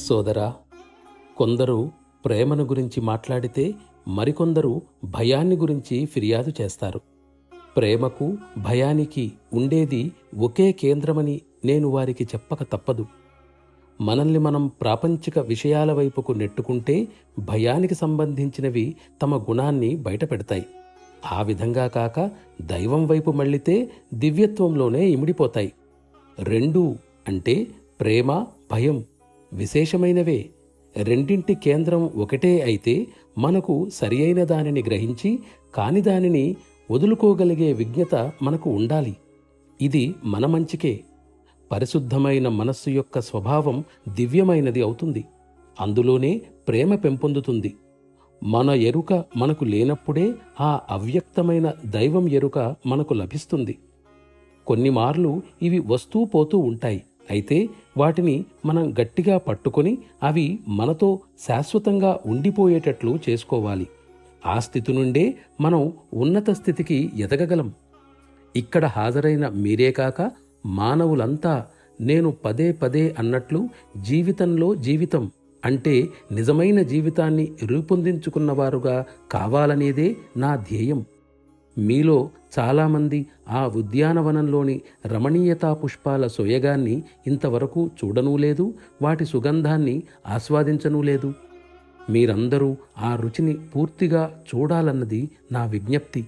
సోదరా, కొందరు ప్రేమను గురించి మాట్లాడితే మరికొందరు భయాన్ని గురించి ఫిర్యాదు చేస్తారు. ప్రేమకు భయానికి ఉండేది ఒకే కేంద్రమని నేను వారికి చెప్పక తప్పదు. మనల్ని మనం ప్రాపంచిక విషయాల వైపుకు నెట్టుకుంటే భయానికి సంబంధించినవి తమ గుణాన్ని బయటపెడతాయి. ఆ విధంగా కాక దైవం వైపు మళ్ళితే దివ్యత్వంలోనే ఇమిడిపోతాయి. రెండూ అంటే ప్రేమ, భయం విశేషమైనవే. రెండింటి కేంద్రం ఒకటే అయితే మనకు సరియైన దానిని గ్రహించి కాని దానిని వదులుకోగలిగే విజ్ఞత మనకు ఉండాలి. ఇది మన మంచికే. పరిశుద్ధమైన మనస్సు యొక్క స్వభావం దివ్యమైనది అవుతుంది. అందులోనే ప్రేమ పెంపొందుతుంది. మన ఎరుక మనకు లేనప్పుడే ఆ అవ్యక్తమైన దైవం ఎరుక మనకు లభిస్తుంది. కొన్నిమార్లు ఇవి వస్తూ పోతూ ఉంటాయి. అయితే వాటిని మనం గట్టిగా పట్టుకొని అవి మనతో శాశ్వతంగా ఉండిపోయేటట్లు చేసుకోవాలి. ఆ స్థితి నుండే మనం ఉన్నత స్థితికి ఎదగగలం. ఇక్కడ హాజరైన మీరే కాక మానవులంతా నేను పదే పదే అన్నట్లు జీవితంలో జీవితం అంటే నిజమైన జీవితాన్ని రూపొందించుకున్నవారుగా కావాలనేదే నా ధ్యేయం. మీలో చాలామంది ఆ ఉద్యానవనంలోని రమణీయతా పుష్పాల సోయగాన్ని ఇంతవరకు చూడనూ లేదు, వాటి సుగంధాన్ని ఆస్వాదించనూ లేదు. మీరందరూ ఆ రుచిని పూర్తిగా చూడాలన్నది నా విజ్ఞప్తి.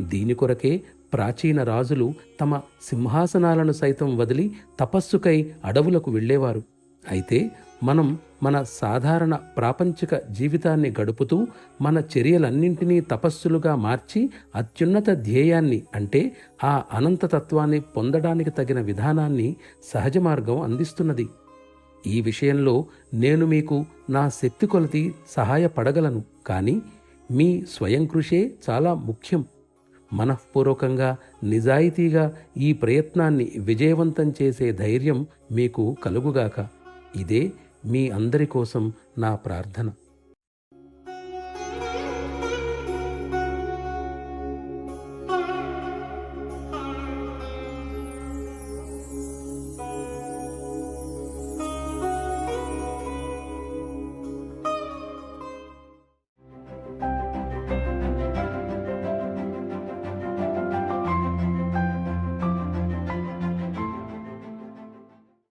దీని కొరకే ప్రాచీన రాజులు తమ సింహాసనాలను సైతం వదిలి తపస్సుకై అడవులకు వెళ్ళేవారు. అయితే మనం మన సాధారణ ప్రాపంచిక జీవితాన్ని గడుపుతూ మన చర్యలన్నింటినీ తపస్సులుగా మార్చి అత్యున్నత ధ్యేయాన్ని అంటే ఆ అనంతతత్వాన్ని పొందడానికి తగిన విధానాన్ని సహజ మార్గం అందిస్తున్నది. ఈ విషయంలో నేను మీకు నా శక్తి కొలది సహాయపడగలను. కానీ మీ స్వయం కృషే చాలా ముఖ్యం. మనఃపూర్వకంగా నిజాయితీగా ఈ ప్రయత్నాన్ని విజయవంతం చేసే ధైర్యం మీకు కలుగుగాక. ఇదే మీ అందరి కోసం నా ప్రార్థన.